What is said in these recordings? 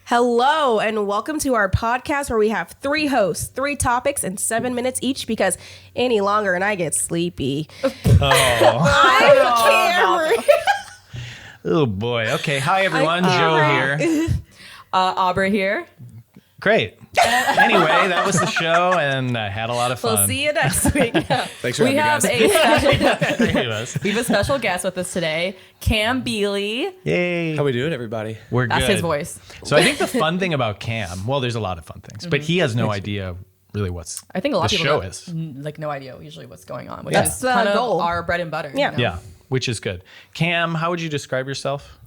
Hello and welcome to our podcast where we have 3 hosts, 3 topics, and 7 minutes each because any longer and I get sleepy. I'm Cameron. Oh boy. Okay. Hi everyone. Joe here. Aubrey here. Great. Anyway, that was the show, and I had a lot of fun. We'll see you next week. Thanks for We have having me, guys. we have a special guest with us today, Cam Biehle. Yay. How we doing, everybody? We're That's good. his voice. So I think the fun thing about Cam, well, there's a lot of fun things, but he has no idea really what's I think a lot the of show people is. like no idea usually what's going on, which That's is the kind of goal. our bread and butter. Yeah. You know? Yeah, which is good. Cam, how would you describe yourself?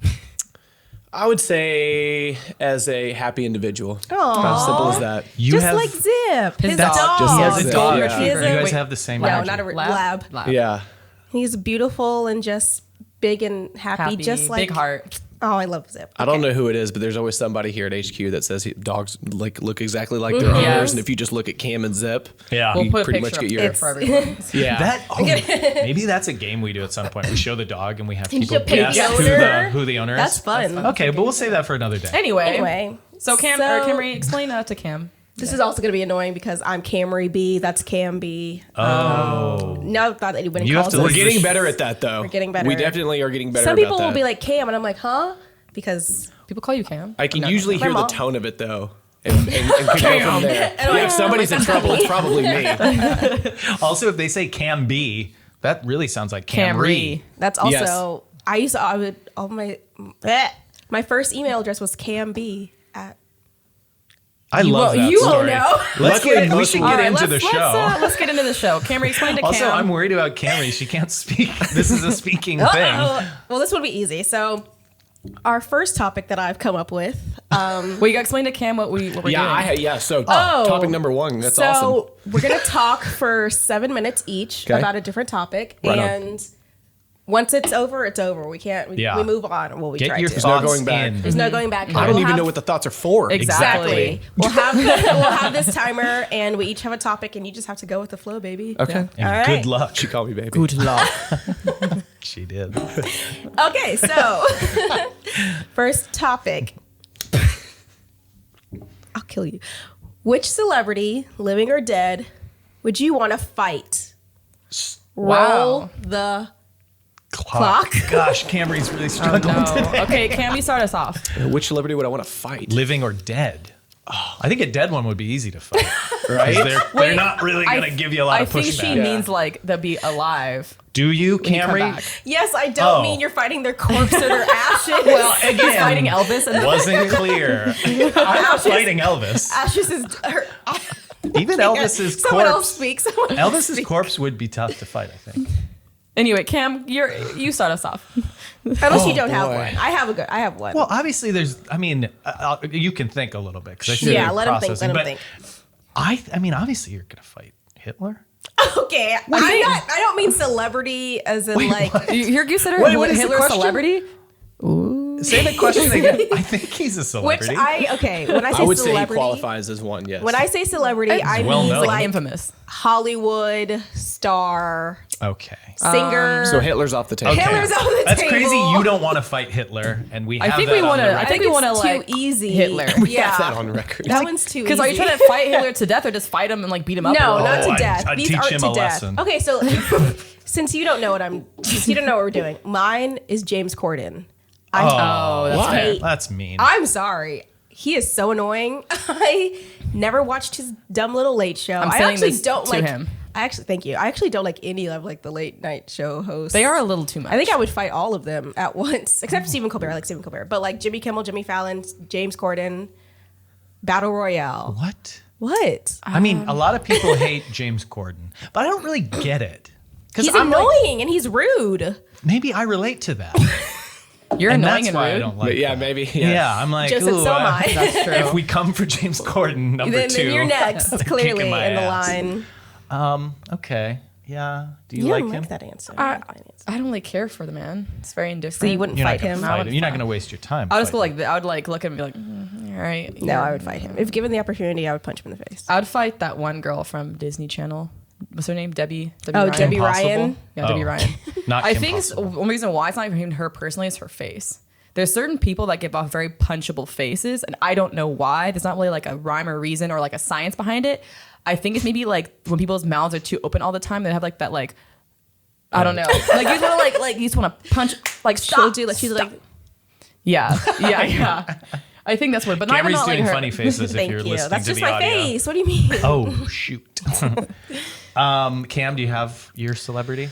I would say as a happy individual. Aw. Kind of simple as that. You Just have like Zip, his dog. dog. Just he like has a Zip, dog. yeah. You guys Wait. have the same No, energy. not a lab. Yeah. He's beautiful and just big and happy, just like big heart. Oh, I love Zip. I don't know who it is, but there's always somebody here at HQ that says dogs like look exactly like their owners, Yes. and if you just look at Cam and Zip, Yeah. We'll you put a pretty picture much get up your for everyone. yeah. That maybe that's a game we do at some point. We show the dog and we have people should pick guess the owner. who the owner is. That's fun. Okay, but we'll save that for another day. Anyway, So Cam, or Camry, explain to Cam. This is also going to be annoying because I'm Camry B. That's Cam B. Oh. No, not that anybody You have calls to us. We're getting better at that, though. We're getting better. We definitely are getting better. Some about people will that. be like Cam, and I'm like, huh? Because People call you Cam. I can No, usually hear My the mom. tone of it though, and can go from there. Yeah, if somebody's in trouble, it's probably me. Also, if they say Cam B, that really sounds like Camry. that's also I would all my first email address was camb at. I love that you story. won't know. We should get into the show. Let's get into the show. Camry, explain to Also, Cam. I'm worried about Camry. She can't speak. This is a speaking thing. Well, this would be easy. So, our first topic that I've come up with. Well, you got to explain to Cam what we're doing. So topic number 1. That's awesome. So we're gonna talk for 7 minutes each Okay. about a different topic, Right on. and once it's over, it's over. We can't. We move on. Well, we Get try your to. thoughts going back. in. There's no going back. I don't even know what the thoughts are for. Exactly. We'll have this timer, and we each have a topic, and you just have to go with the flow, baby. Okay. And All right. good luck. She called me baby. Good luck. She did. Okay, so first topic. I'll kill you. Which celebrity, living or dead, would you want to fight? Roll Wow. the clock. Gosh, Camry's really struggling today. Okay, Cam, you start us off. Which celebrity would I want to fight? Living or dead? I think a dead one would be easy to fight. Right? They're not really going to give you a lot of I think pushback. she means like they'll be alive. Do you, when you come Camry? back. Yes, I don't Oh. mean you're fighting their corpse or their ashes. Well, He's again, fighting Elvis and wasn't clear. I'm not fighting Elvis. ashes is. Even Elvis's Someone else corpse. speak. Someone else Elvis's speak. corpse would be tough to fight, I think. Anyway, Cam, you start us off. Unless you don't have boy. one. I have one. Well, obviously, you can think a little bit. 'Cause I see yeah, you're let him think. processing, Let him but think. I mean, obviously, you're going to fight Hitler. Okay, I don't mean celebrity as in like. You consider What is the Hitler a question? celebrity? Say the question again. I think he's a Which celebrity. when I say I would say he celebrity, qualifies as one, yes. when I say celebrity, I well mean known. like Infamous. Hollywood star, Okay. singer. So Hitler's off the table. Okay. Hitler's on the That's table. crazy. You don't want to fight Hitler, and we have I think that we on want the to. I record. think we want to it's like too easy. Hitler. We Yeah. have that on record. That one's too easy. Because are you trying to fight Hitler to death or just fight him and like beat him up? No, a little not bit? to death. I'd These teach aren't him to a death. lesson. Okay, so since you don't know what we're doing, mine is James Corden. Oh, that's Why? fair. That's mean. I'm sorry. He is so annoying. I never watched his dumb little late show. I'm I saying actually this don't to like him. Thank you. I actually don't like any of like the late night show hosts. They are a little too much. I think I would fight all of them at once, except Stephen Colbert. I like Stephen Colbert, but like Jimmy Kimmel, Jimmy Fallon, James Corden, Battle Royale. What? What? I mean, a lot of people hate James Corden, but I don't really get it. He's annoying and he's rude. Maybe I relate to that. You're and annoying that's and why I rude. don't like But yeah, that. maybe. Yeah, I'm like, Joseph, ooh, so am I. That's true. if we come for James Corden, number Then two. you're next, kicking clearly, in the my ass. line. Okay. Yeah. Do you You like don't him? like that answer. I don't really care for the man. It's very indifferent. So you wouldn't You're not fight gonna him? fight him. You're not going to waste your time. I would just go fighting like I would like look at him and be like, all right. No, I would fight him. If given the opportunity, I would punch him in the face. I would fight that one girl from Disney Channel, what's her name? Debbie Oh, Ryan. Debbie Impossible? Ryan. Yeah, Debbie Oh. Ryan. Not I Kim think Possible. one reason why it's not even her personally is her face. There's certain people that give off very punchable faces, and I don't know why. There's not really like a rhyme or reason or like a science behind it. I think it's maybe like when people's mouths are too open all the time, they have like that like I don't know. Like you just want to like you just want to punch like stop. She'll do like she's like. Yeah. I think that's what. But not even Camry's not like doing her. funny faces if Thank you're you. listening That's to just the my audio. face. What do you mean? Oh shoot. Cam, do you have your celebrity?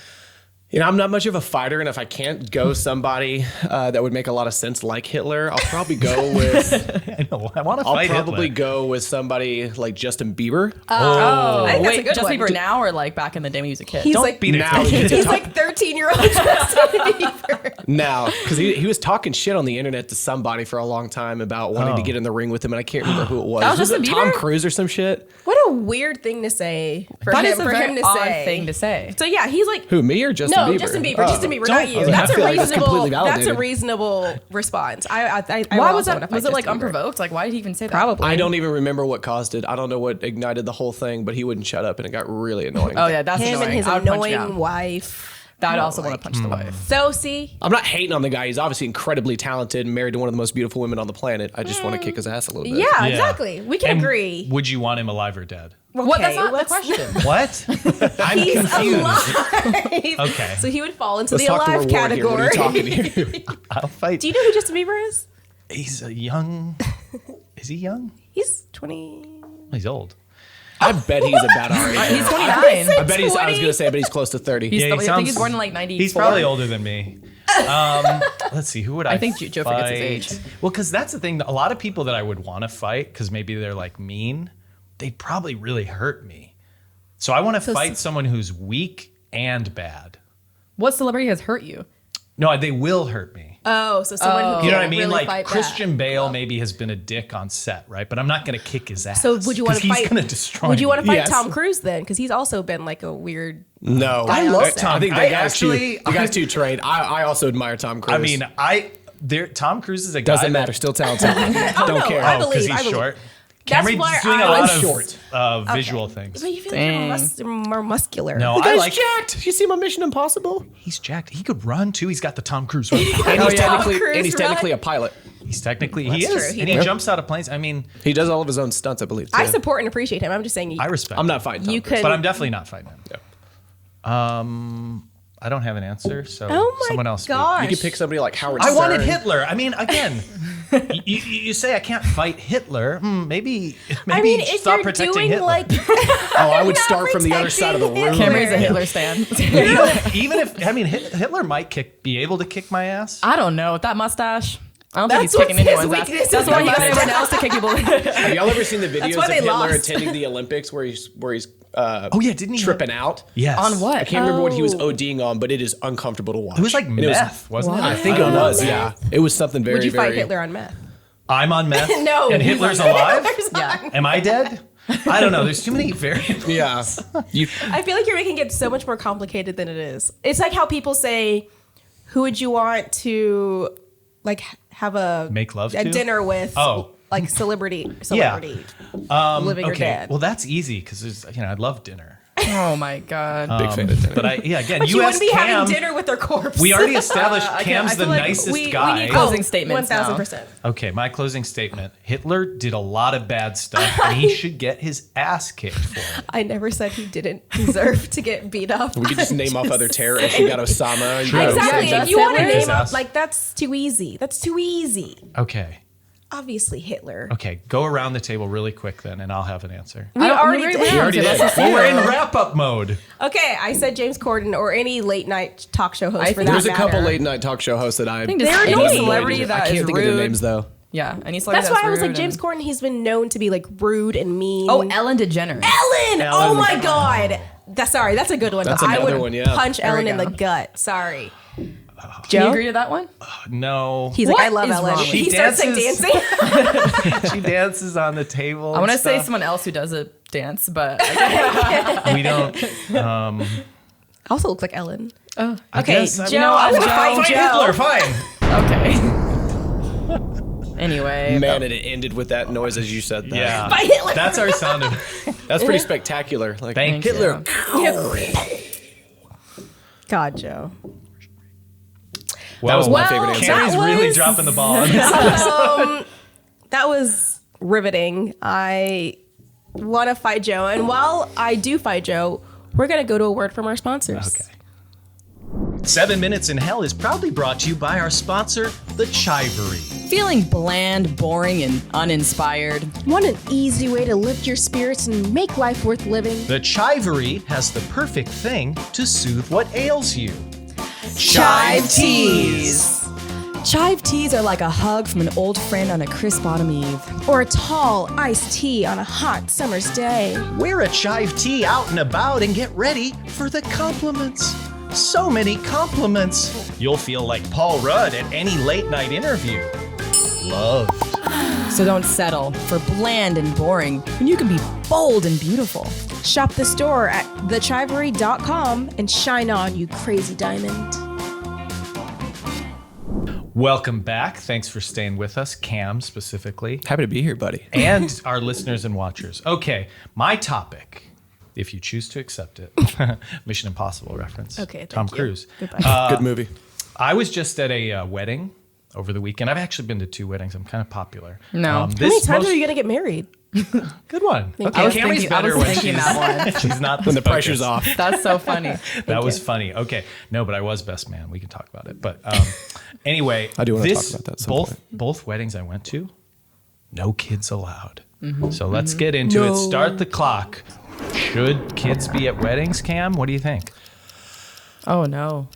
You know, I'm not much of a fighter, and if I can't go somebody that would make a lot of sense like Hitler, I'll probably go with. I know. I want to I'll fight probably Hitler. go with somebody like Justin Bieber. Oh, I think that's a wait, good Justin one. Bieber now or like back in the day when he was a kid? He's Don't like beat it. now to me. he's like 13-year-old Justin Bieber. Now, because he was talking shit on the internet to somebody for a long time about wanting to get in the ring with him, and I can't remember who it was. That was Was it Justin Tom Bieber? Cruise or some shit? What a weird thing to say for That him, is a for very him to odd say. thing to say. So yeah, he's like Who, me or Justin no, Bieber? Justin Bieber, Oh. Justin Bieber, not I you. was like, That's I a feel like that's reasonable. completely That's a validated. reasonable response. I Why will was also that? wanna Was fight it like Justin Bieber. unprovoked? Like why did he even say that? Probably. I don't even remember what caused it. I don't know what ignited the whole thing, but he wouldn't shut up, and it got really annoying. Oh yeah, that's Him annoying. and his I would punch annoying down. wife. I'd also want to punch the wife. So see, I'm not hating on the guy. He's obviously incredibly talented and married to one of the most beautiful women on the planet. I just want to kick his ass a little bit. yeah, exactly. We can And agree. Would you want him alive or dead? What? That's Okay, not the let's- question. What? I'm He's confused. alive. Okay. So he would fall into Let's the talk to alive reward here. What are category. you talking here? I'll fight. Do you know who Justin Bieber is? He's a young. Is he young? He's 20. He's old. I bet he's about our age. He's 29. I bet he's. I was 20. gonna say, but he's close to 30. He's Yeah, he I think sounds- he's born in like 94. He's probably older than me. Let's see. Who would I? think Joe forgets his age. fight? Well, because that's the thing. A lot of people that I would want to fight, because maybe they're like mean, they'd probably really hurt me. So I want to fight someone who's weak and bad. What celebrity has hurt you? No, they will hurt me. Oh, so someone who You know can what I mean? really Like fight Christian back. Bale maybe has been a dick on set, right? But I'm not going to kick his ass. So would you want 'cause to fight? He's going to destroy. Would you want to fight Yes. Tom Cruise then? Because he's also been like a weird. No, I love Tom. I think I the guy's actually- too. The guy's too trained. I also admire Tom Cruise. I mean, Tom Cruise is a guy. doesn't that- matter. Still talented. Don't no, care. I Oh, because believe- he's believe. short. That's Camry's why doing a I'm lot short. of visual things. But you feel Dang. like you're more muscular. No, The I guy's like. jacked. You see my Mission Impossible? He's jacked. He could run too. He's got the Tom Cruise run. And he's Tom technically Cruise and he's run? technically a pilot. He's technically he That's is, true. He and he does. jumps out of planes. I mean, He does all of his own stunts, I believe. I too. support and appreciate him. I'm just saying. I respect. I'm him. not fighting Tom You Cruise. could. but I'm definitely not fighting him. I don't have an answer, so Oh my someone else. speak. gosh. You could pick somebody like Howard I Stern. wanted Hitler. I mean, again, you say I can't fight Hitler. Maybe I mean, if stop you're protecting doing Hitler. like. Oh, I would Not start from the other side of the room. protecting Camry's a Hitler stan. even if I mean Hitler might be able to kick my ass. I don't know. With that mustache, I don't think he's That's kicking what's his anyone's ass. weakness, That's is why the he got mustache. everyone else to kick people. Have y'all ever seen the videos why of they Hitler lost. attending the Olympics where he's Oh yeah, didn't he tripping out? Yes. On what? I can't remember what he was Oh. ODing on, but it is uncomfortable to watch. It was like And meth, wasn't I it? think it was. Yeah, it was something very. Would you fight very, Hitler on meth? I'm on meth. No. And he's Hitler's on- alive. Hitler's Yeah. on- Am I dead? I don't know. There's too many variables. Yeah, you. I feel like you're making it so much more complicated than it is. It's like how people say, "Who would you want to like have a Make love to? dinner with?" Oh. like celebrity, Yeah. living or Okay. dead. Well, that's easy because I love dinner. Oh my god. Big fan of dinner. But again, But you you wouldn't asked be Cam. having dinner with their corpse. We already established I Cam's feel the like nicest we guy. need closing statements now. 1,000%. Okay, my closing statement. Hitler did a lot of bad stuff, and he should get his ass kicked for it. I never said he didn't deserve to get beat up. We could just name off other terrorists. You got Osama. You got Exactly. Yeah, If you want to Hitler. name up, His ass. like that's too easy. That's too easy. Okay. Obviously, Hitler. Okay, go around the table really quick then, and I'll have an answer. We already did. We already did. Well, we're in wrap-up mode. Okay, I said James Corden or any late night talk show host I for think that There's a couple matter. late night talk show hosts that I. think just They're any annoying. celebrity I that can't is think of their rude. names though. Yeah, any celebrity That's why I was rude like, James and- Corden, he's been known to be like rude and mean. Oh, Ellen DeGeneres. Ellen! Oh Ellen. my God. That's a good one. That's I another would one, yeah. punch There we Ellen in go. the gut. Sorry. Do you Joe? agree to that one? No. He's What like, I love is Ellen. wrong with He you? starts like Dances. dancing. She dances on the table. I want to and say stuff. someone else who does a dance, but We don't. Also looks like Ellen. oh, Okay, guess I'm- Joe, No, I'm I'm gonna Joe. fight Fight Joe. Hitler, fine. okay. Anyway. Man, and it ended with that noise as you said that. Yeah. By Hitler. That's our sound of That's pretty spectacular. Like Thank Hitler. God, Joe. That was my favorite Well, answer. Carrie's That really was- dropping the ball on this. That was riveting. I want to fight Joe. And while I do fight Joe, we're going to go to a word from our sponsors. Okay. 7 Minutes in Hell is proudly brought to you by our sponsor, TheCHIVE. Feeling bland, boring, and uninspired? Want an easy way to lift your spirits and make life worth living? TheCHIVE has the perfect thing to soothe what ails you. Chive teas. Chive teas are like a hug from an old friend on a crisp autumn eve. Or a tall iced tea on a hot summer's day? Wear a chive tea out and about and get ready for the compliments. So many compliments. You'll feel like Paul Rudd at any late night interview. Loved. So don't settle for bland and boring when you can be bold and beautiful. Shop the store at thechivery.com and shine on, you crazy diamond. Welcome back. Thanks for staying with us, Cam specifically, Happy to be here, buddy. and our listeners and watchers. Okay, my topic, if you choose to accept it, Mission Impossible reference. Okay, thank Tom you. Cruise. Goodbye. Good movie. I was just at a wedding over the weekend. I've actually been to 2 weddings. I'm kind of popular. No. How many times are you going to get married? Good one. Okay, I was Cammy's thinking- I better was when thinking she's, that one. she's not When the focused. pressure's off. That's so funny. That was funny. Okay, no, but I was best man. We can talk about it. But anyway, I do wanna this, talk about that at some point. both weddings I went to, no kids allowed. So let's get into it. Start the clock. Should kids be at weddings, Cam? What do you think? Oh no.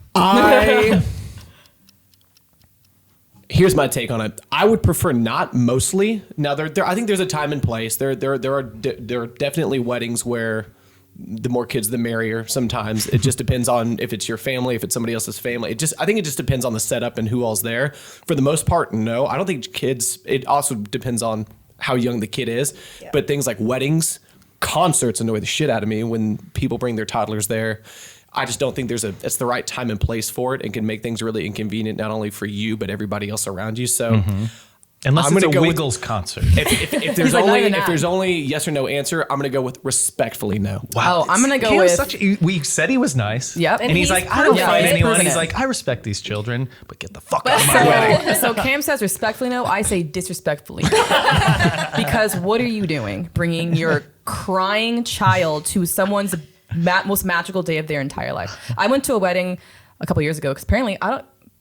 Here's my take on it. I would prefer not mostly. Now, I think there's a time and place. There are definitely weddings where the more kids, the merrier. Sometimes it just depends on if it's your family, if it's somebody else's family. I think it just depends on the setup and who all's there. For the most part, no. I don't think kids. It also depends on how young the kid is. Yeah. But things like weddings, concerts annoy the shit out of me when people bring their toddlers there. I just don't think it's the right time and place for it, and can make things really inconvenient not only for you but everybody else around you. So, Unless I'm it's a gonna go with- Wiggles concert. if there's like, not only even if that. there's only yes or no answer, I'm gonna go with respectfully no. Oh, I'm gonna go Cam's with. we said he was nice. Yep. And he's And like, he's I don't proven fight it. anyone. Proven He's it. like, I respect these children, but get the fuck out of my wedding. So Cam says respectfully no. I say disrespectfully. Because what are you doing? Bringing your crying child to someone's most magical day of their entire life. I went to a wedding a couple years ago because apparently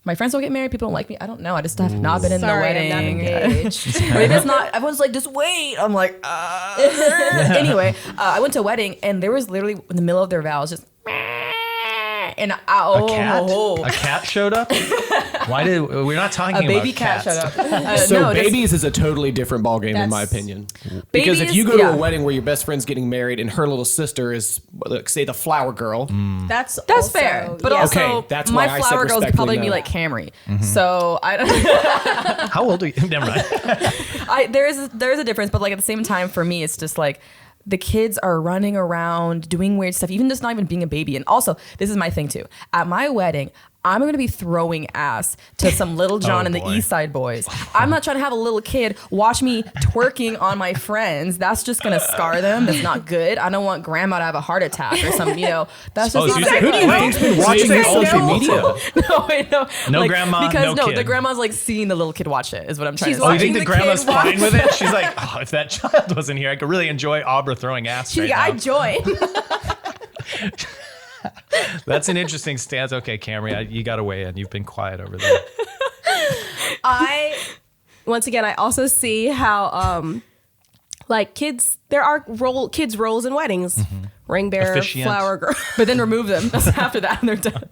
my friends don't get married. People don't like me. I don't know. I just have not been in Sorry, the I'm wedding. not engaged. Maybe it's not. Everyone's like, just wait. I'm like, anyway, I went to a wedding and there was literally in the middle of their vows just. And A cat showed up. Why did we're not talking a baby about cat cats. showed up. So no, just- babies is a totally different ballgame in my That's- opinion. Because if Babies, you go to yeah. a wedding where your best friend's getting married and her little sister is, like, say, the flower girl, That's That's fair, but yeah. also Okay, that's why my I said flower girls respectfully probably be no. like Camry. So I don't. How old are you? Never mind. There is a difference, but like at the same time, for me, it's just like the kids are running around doing weird stuff, even just not even being a baby. And also, this is my thing too. At my wedding, I'm going to be throwing ass to some Little John and the boy. East Side Boys. I'm not trying to have a little kid watch me twerking on my friends. That's just going to scar them. That's not good. I don't want grandma to have a heart attack or some, that's just Oh, so not you say- good. who do you think's been So watching you say your social no? media? No, wait, no. No grandma, because no the kid. grandma's like seeing the little kid watch it is what I'm trying She's to Oh, say. you think the the grandma's kid fine with it? She's like, oh, if that child wasn't here, I could really enjoy Abra throwing ass She's right like, I now. join. That's an interesting stance. Okay, Camry, you got to weigh in. You've been quiet over there. Once again, I also see how like kids, there are kids roles in weddings. Ring bearer, Officiant. flower girl. But then remove them after that and they're done.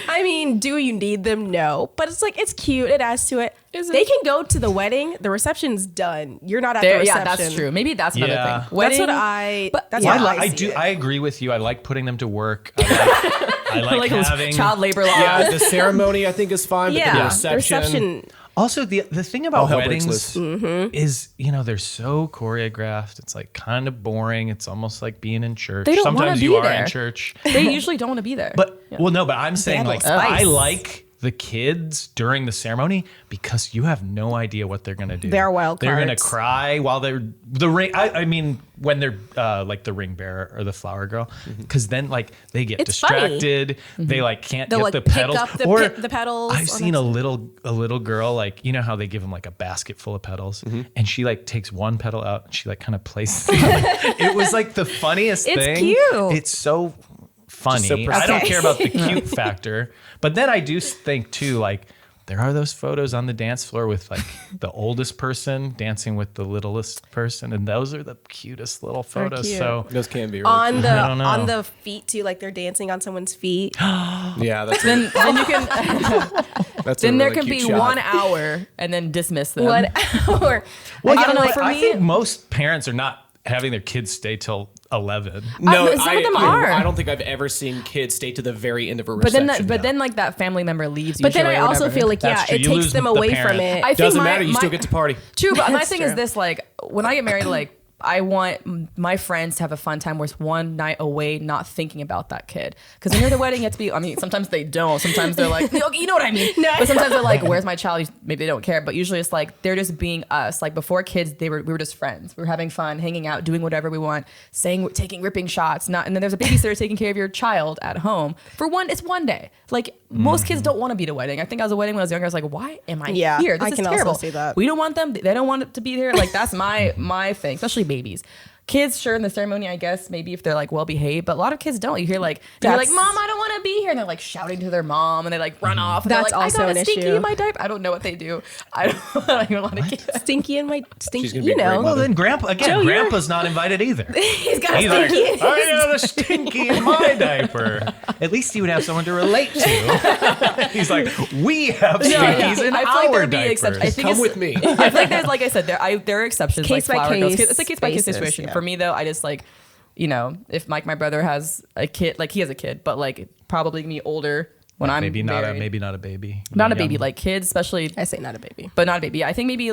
I mean, do you need them? No. But it's like, it's cute. It adds to it. Is it? They can go to the wedding. The reception's done. You're not at the Yeah, reception. that's true. Maybe that's another Yeah. thing. That's what Wedding- I. but- That's yeah. what I do. see it. I agree with you. I like putting them to work. I like like those having child labor laws. Yeah, the ceremony I think is fine, but then the Yeah, reception. Also, the thing All about hell breaks weddings loose. is, they're so choreographed. It's like kind of boring. It's almost like being in church. They don't wanna Sometimes be you are there. in church. They usually don't want to be there. But, well, no, but I'm saying have like, a little spice. I like the kids during the ceremony because you have no idea what they're gonna do. They're wild They're gonna cards. cry while they're the ring. I mean, when they're like the ring bearer or the flower girl, because then like they get It's funny. distracted. They like can't They'll, get like, the pick petals. up the or the petals I've on seen it. a little girl, like, you know how they give them like a basket full of petals, and she like takes one petal out and she like kind of places it. It was like the funniest It's thing. cute. It's so funny. so I don't Okay. care about the cute factor, but then I do think too, like, there are those photos on the dance floor with like the oldest person dancing with the littlest person, and those are the cutest little photos. cute. So Those can be really On the I don't know. on the feet too, like they're dancing on someone's feet. yeah, that's Then you can. that's a Then there really can be cute shot. 1 hour and then dismiss them. 1 hour. well, I don't know, for I me- think most parents are not having their kids stay till 11. No, some of them are. I don't think I've ever seen kids stay to the very end of a But reception. then like that family member leaves. But then usually I or also whatever. feel like That's true. it You takes lose them the away parent. from it. I think doesn't my- matter. You my- still get to party. True, but my That's thing is true. this: like, when I get married, like, I want my friends to have a fun time with one night away, not thinking about that kid. Because when you're at the wedding, you have to be. I mean, sometimes they don't. Sometimes they're like, you know what I mean. No. But sometimes they're like, "Where's my child?" Maybe they don't care. But usually it's like they're just being us. Like before kids, we were just friends. We were having fun, hanging out, doing whatever we want, taking ripping shots. And then there's a babysitter taking care of your child at home for one. It's one day. Like most kids don't want to be at a wedding. I think I was a wedding when I was younger. I was like, why am I Yeah, here? This I is can also terrible. see that. We don't want them. They don't want it to be there. Like that's my thing, especially babies. Kids, sure, in the ceremony, I guess maybe if they're like well behaved, but a lot of kids don't. You hear like they're like, That's- "Mom, I don't want to be here," and they're like shouting to their mom, and they like run off. And That's they're like, also I got an a stinky issue. in my diaper. I don't know what they do. I don't even want to get. Stinky and my stinky, She's gonna be you a great know. mother. Well, then Grandpa Joe, Grandpa's not invited either. He's got He's like, stinky. I got a stinky in my diaper. At least he would have someone to relate to. He's like, we have stinkies in I feel like our there'd be diapers. exceptions. I think Come it's- with me. I feel like there's, like I said, there are exceptions. Case like by flower girls. case It's a case by case basis, situation. yeah. For me though, I just like, you know, if my brother has a kid, like he has a kid, but like probably gonna be older when I'm maybe not married. a baby. Not a Young. baby, like kids, especially, I say not a baby. but not a baby. I think maybe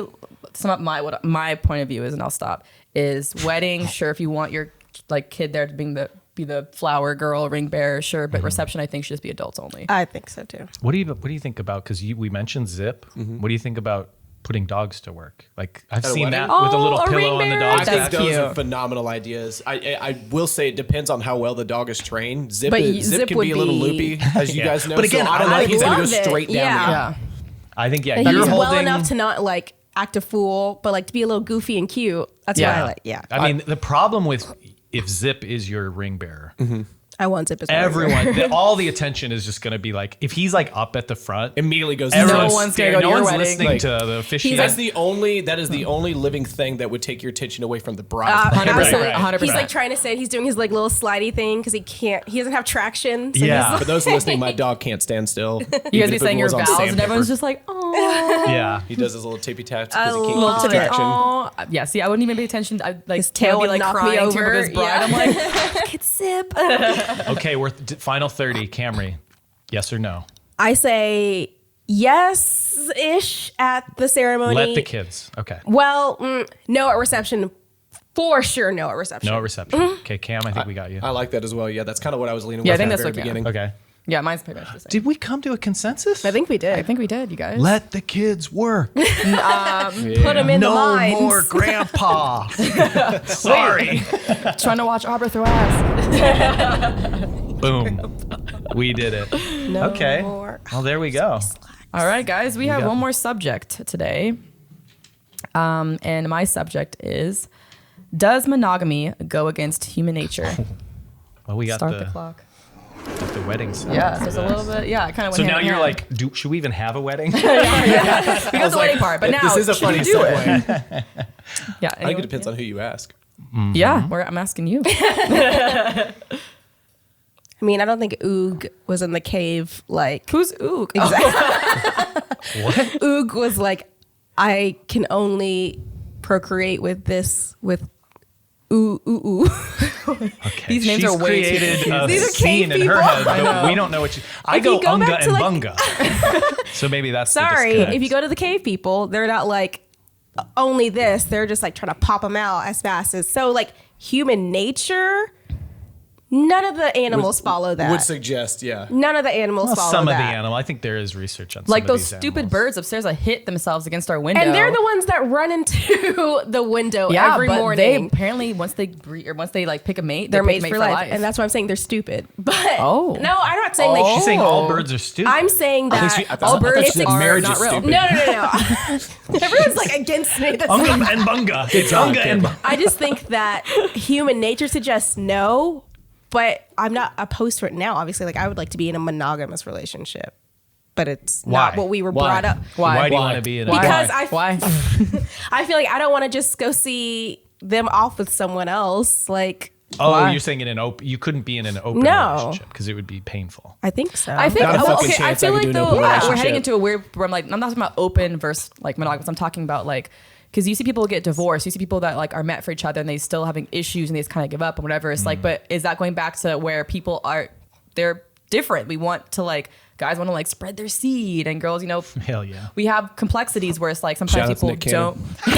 some of what my point of view is, and I'll stop, is wedding. Sure, if you want your like kid there to be the flower girl, ring bearer, sure, but reception I think should just be adults only. I think so too. What do you think about? Because we mentioned Zip. What do you think about putting dogs to work? Like I've At a seen wedding? that with a little Oh, a pillow ring on the bearer? dog's I back. think those are cute. phenomenal ideas. I will say it depends on how well the dog is trained. Zip, But Zip can would be a little be- loopy, as you Yeah. guys know. But again, so I don't I know if he's gonna go love it. straight down. Yeah. the Yeah. I think And you're he's holding. well enough to not like act a fool, but like to be a little goofy and cute. That's what I like. Yeah. I mean, the problem with if Zip is your ring bearer, I want Zip as well. everyone, all the attention is just going to be like, if he's like up at the front, Immediately goes. everyone's one's staring, gonna go to no your one's wedding. listening Like, to the officiant. That is the only living thing that would take your attention away from the bride. 100%. right. 100%. He's like trying to say he's doing his like little slidey thing because he doesn't have traction. So Yeah. For those listening, my dog can't stand still. you guys Even be if it saying your was on vows, and sandpaper. everyone's just like, oh. Yeah. He does his little tippy taps I because he can't love keep it. distraction. Oh, yeah. See, I wouldn't even pay attention. I like His tail would be would like knock me crying to over. his bride. Yeah. I'm like, it's Zip. Okay, we're final 30. Camry, yes or no? I say yes-ish at the ceremony. Let the kids. Okay. Well, no at reception. For sure, no at reception. No reception. Okay, Cam, I think we got you. I like that as well. Yeah, that's kind of what I was leaning Yeah, I with think at the that's very what- yeah. beginning. Okay. Yeah, mine's pretty much the same. Did we come to a consensus? I think we did. I think we did, you guys. Let the kids work. Put him in the No mines. more grandpa. Sorry. Trying to watch Arbor throw ass. Boom. We did it. No Okay. more. Well, there we go. All right, guys, we have got- one more subject today. And my subject is, does monogamy go against human nature? Well, we got Start the the clock. wedding set Yeah, up so for it's a this. little bit, yeah, kind of. So now you're like, should we even have a wedding? we got the wedding part, but now This is a should funny we do it? segue. Yeah, I think it depends on who you ask. Yeah, I'm asking you. I mean, I don't think Oog was in the cave like. Who's Ook? What? Oog was like, I can only procreate with ooh. Okay. These names She's are way too created confusing. a These are cave scene in her people. head, I but know. we don't know what I If go you go unga back to, and like- bunga. So maybe that's the Sorry, disconnect. if you go to the cave people, they're not like only this. They're just like trying to pop them out as fast as so. Like human nature, None of the animals follow that. Would suggest, yeah. None of the animals Well, follow some that. of the animal. I think there is research on Like some of those these stupid animals. birds upstairs that hit themselves against our window. And they're the ones that run into the window yeah, every but morning. they apparently once they breed, or once they like pick a mate, They're they pick mates a for life. And that's why I'm saying they're stupid. But Oh. no, I'm not saying they She's saying all birds are stupid. I'm saying that all birds she said are marriage not is real. stupid. No. Everyone's like against me. That's Unga not- and bunga. It's job, unga and kid. bunga. I just think that human nature suggests no, but I'm not opposed to it now. Obviously, like I would like to be in a monogamous relationship, but it's not Why? what we were Why? brought up. Why do you Why? want to be in a Because Why? I feel like I don't want to just go see them off with someone else. Like Oh, you're saying in an open? You couldn't be in an open No. relationship because it would be painful. I think so. I think Not a well, fucking okay. I chance I feel could like do an though open we're relationship. heading into a weird where I'm like I'm not talking about open versus like monogamous. I'm talking about like because you see people get divorced, you see people that like are met for each other and they still having issues and they just kind of give up and whatever. It's like, but is that going back to where people are? They're different. We want to like guys want to like spread their seed and girls, Hell yeah. we have complexities where it's like sometimes Shout out to people Nick Cannon. don't.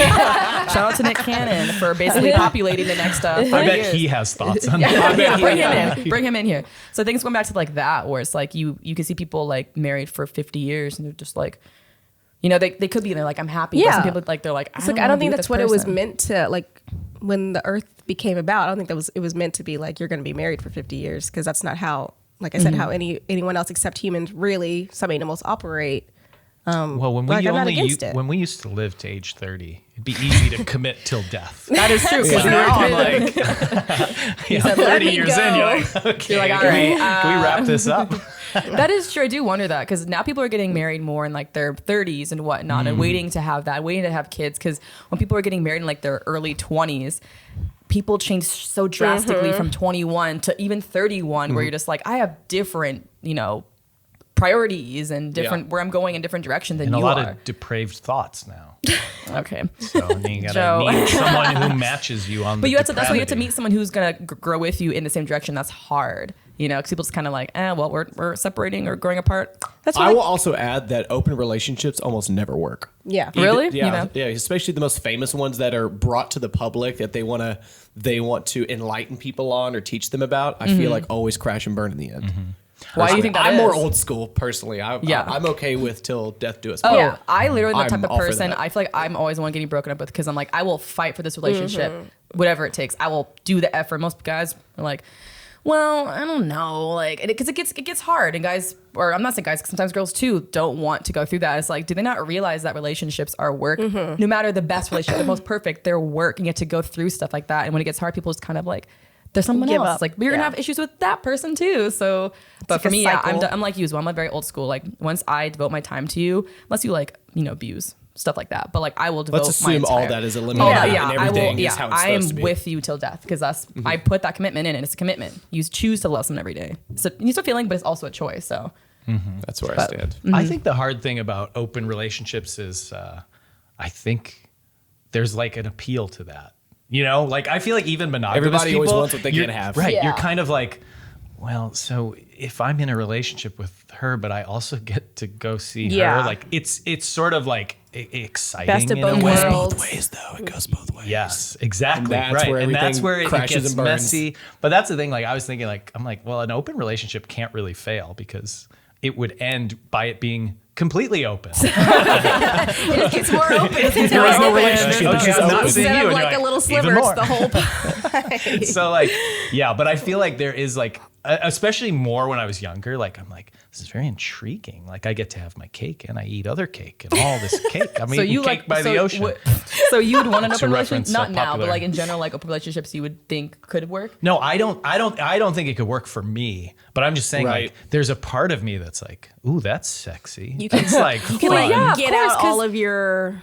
Shout out to Nick Cannon for basically populating the next 30 I bet years. he has thoughts on Yeah, that. bring him in. Bring him in here. So things going back to like that, where it's like you can see people like married for 50 years and they're just like, they could be. They're like, I'm happy. But Yeah. some people like they're like, it's like I don't think wanna be that's with what this it was person. meant to like when the earth became about. I don't think it was meant to be like you're going to be married for 50 years because that's not how, like I said, how anyone else except humans really, some animals operate. Well, when Like, we I'm not only against it. when we used to live to age 30, it'd be easy to commit till death. That is true. Because Now I'm like, said, 30 "Let me years in, go." you're like, okay, You're like, all can we- right, can we wrap this up? that is true. I do wonder that because now people are getting married more in like their 30s and whatnot and waiting to have that, waiting to have kids. Because when people are getting married in like their early 20s, people change so drastically from 21 to even 31, where you're just like, I have different, priorities and different where I'm going in different directions than And a you lot are. of depraved thoughts now. Okay. So you Joe. gotta meet someone who matches you on But the that's why you have to depravity. meet someone who's gonna grow with you in the same direction. That's hard, because people just kind of like, well, we're separating or growing apart. That's I why will also add that open relationships almost never work. yeah. Really? Yeah, yeah. Especially the most famous ones that are brought to the public that they want to enlighten people on or teach them about. I feel like always crash and burn in the end. Why do you think that I'm is? more old school personally. Yeah. I'm okay with till death do us Oh, part. Yeah. I literally am the I'm type of all for person. that. I feel like I'm always the one getting broken up with because I'm like, I will fight for this relationship, whatever it takes. I will do the effort. Most guys are like, well, I don't know, like, because it gets hard, and guys, or I'm not saying guys, 'cause sometimes girls too don't want to go through that. It's like, do they not realize that relationships are work? No matter the best relationship, the most perfect, they're work, and you have to go through stuff like that. And when it gets hard, people just kind of like, there's someone Give else. up. It's like you're gonna Yeah. have issues with that person too. So, but like for a me, yeah, cycle. I'm like you as well. I'm like very old school. Like once I devote my time to you, unless you like abuse stuff like that, but like I will devote. Let's assume my all entire, that is eliminated yeah, and yeah, I everything will. is how it's I am supposed to be. with you till death because that's I put that commitment in, and it's a commitment. You choose to love someone every day. So it's a feeling, but it's also a choice. So That's where I stand. I think the hard thing about open relationships is I think there's like an appeal to that. Like I feel like even monogamous Everybody people, always wants what they you're- can't have. Right. Yeah. You're kind of like, well, so if I'm in a relationship with her, but I also get to go see Yeah. her, like it's sort of like exciting Best of in a both way. worlds. Ways though, it goes both ways. Yes, exactly. And that's right. where And that's everything where it crashes gets and burns. messy. But that's the thing. Like I was thinking, I'm like, well, an open relationship can't really fail because it would end by it being completely open. It just gets more open. It gets There more is no open. relationship. Okay, It's just I'm not open. seeing Instead you, of and like you're a little like, sliver, even it's more. the whole pie. So like, yeah, but I feel like there is like, especially more when I was younger, like I'm like, this is very intriguing. Like I get to have my cake and I eat other cake and all this cake. I'm eating cake by the ocean. So you would want an To open relationship, reference not a now, popular- but like in general, like open relationships you would think could work. No, I don't think it could work for me. But I'm just saying, Right. like, there's a part of me that's like, ooh, that's sexy. You can- it's like You can fun, like yeah, of get course, out 'cause- all of your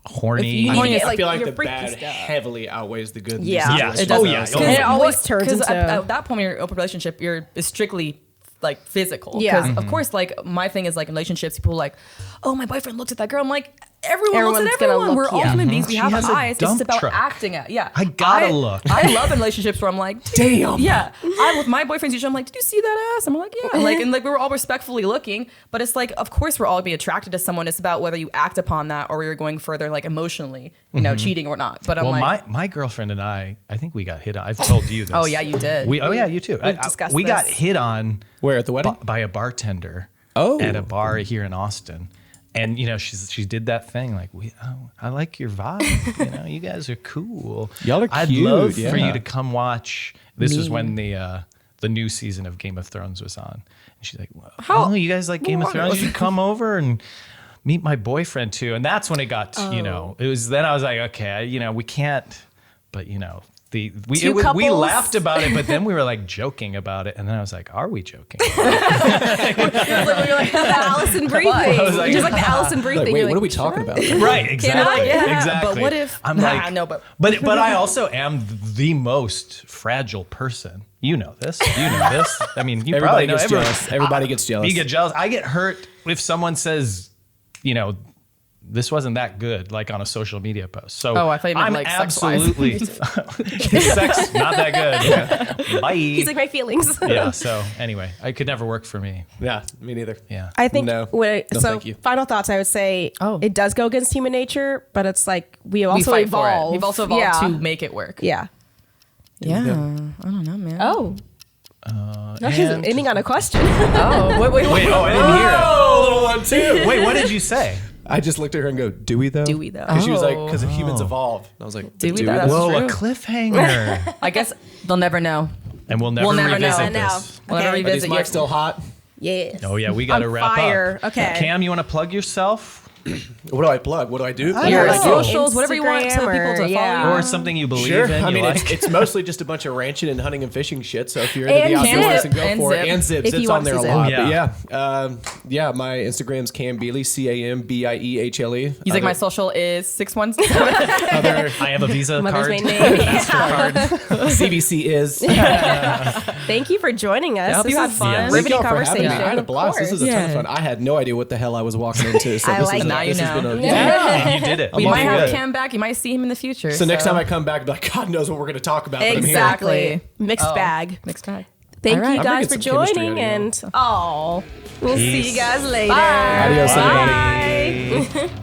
horny. if you need to get, I like, feel like your the freaky bad stuff. heavily outweighs the good. in Yeah. these Yes. situations. Oh, yeah. And it always turns Because into at that point, your open relationship, is strictly like physical. Yeah. Because of course, like my thing is like in relationships, people are like, oh, my boyfriend looks at that girl. I'm like, everyone looks Everyone's at gonna everyone. look, We're all yeah. human beings. We She have has a eyes. It's dump just about truck. acting it. Yeah. I gotta look. I love in relationships where I'm like, Damn. Yeah. I'm with my boyfriends usually I'm like, did you see that ass? I'm like, yeah. And we were all respectfully looking, but it's like, of course we're all being attracted to someone. It's about whether you act upon that or you're going further like emotionally, you know, cheating or not. But I'm Well, like, my girlfriend and I think we got hit on. I've told you this. oh yeah, you did. Yeah, you too. discussed We got this. hit on Where, at the wedding? by a bartender Oh. at a bar here in Austin. And you know, she did that thing like I like your vibe. You know, you guys are cool. Y'all are I'd cute, love for yeah. you to come watch. This was when the new season of Game of Thrones was on. And she's like, "Oh, you guys like Game of Thrones? You should come over and meet my boyfriend too." And that's when it got, you know, it was. Then I was like, okay, you know, we can't. But you know, we couples. laughed about it, but then we were like joking about it, and then I was like, are we joking? You're like the Allison Brie thing. I was like- Just like the Allison Brie Like, thing. wait, You're what are like, we talking about? Right, exactly. yeah, Exactly. but what if- I'm Nah, like, no, but- but I also am the most fragile person. You know this. You know this. I mean, you Everybody probably know gets everyone. jealous. Everybody gets jealous. You get jealous. I get hurt if someone says, you know, this wasn't that good, like on a social media post. So Oh, I thought you meant, I'm like, sex-wise. absolutely sex not that good. Yeah. Bye. He's like my feelings. Yeah. So anyway, it could never work for me. Yeah, me neither. Yeah. I think No. so thank you. final thoughts, I would say it does go against human nature, but it's like we we also fight for it. evolve. We've also evolved yeah. to make it work. Yeah. Yeah. I don't know, man. Oh. No, she's and- ending on a question. Oh, wait. Wait, oh, I didn't hear it. Oh, little one too. Wait, what did you say? I just looked at her and go, "Do we though? Do we, though? Because she was like, Oh. "Because humans evolve." And I was like, Do we "Do though? we That's though?" Whoa, a true. cliffhanger. I guess they'll never know. And we'll never never know. revisit And now. this. We'll never Okay. Are these revisit your mics still hot? Yes. Oh yeah, we got to On wrap fire. up. Okay. Cam, you want to plug yourself What do I plug? What do I do? I What do Your Yeah. I do? socials, whatever you want to people to Instagram follow or- yeah. you. or something you believe Sure. in? I you mean, like? it's mostly just a bunch of ranching and hunting and fishing shit. So if you're into And the outdoors, Zip. and go And for it. Zip. And Zip. If Zip's you on want there a to lot. Zip. But yeah, my Instagram's Cam Biehle, CAMBIEHLE. He's like, my social is 617. other I have a Visa Mother's card. maiden name. Yeah. CVC is. Thank you for joining us. I hope This you had is fun. a Thank riveting y'all for having conversation. me. I had a Of blast. This course. was a ton of Yeah. fun. I had no idea what the hell I was walking into. So I this like was it. Now you this has know. been a Yeah, you did it. We I'm might all have good. Cam back. You might see him in the future. So next time I come back, I'll be like, God knows what we're going to talk about. But I'm here. Exactly. Exactly. Mixed bag. Mixed bag. Thank All right. you I'm guys for bringing some chemistry joining, out of and we'll see Peace. you guys later. Bye. Adios, everybody. Bye.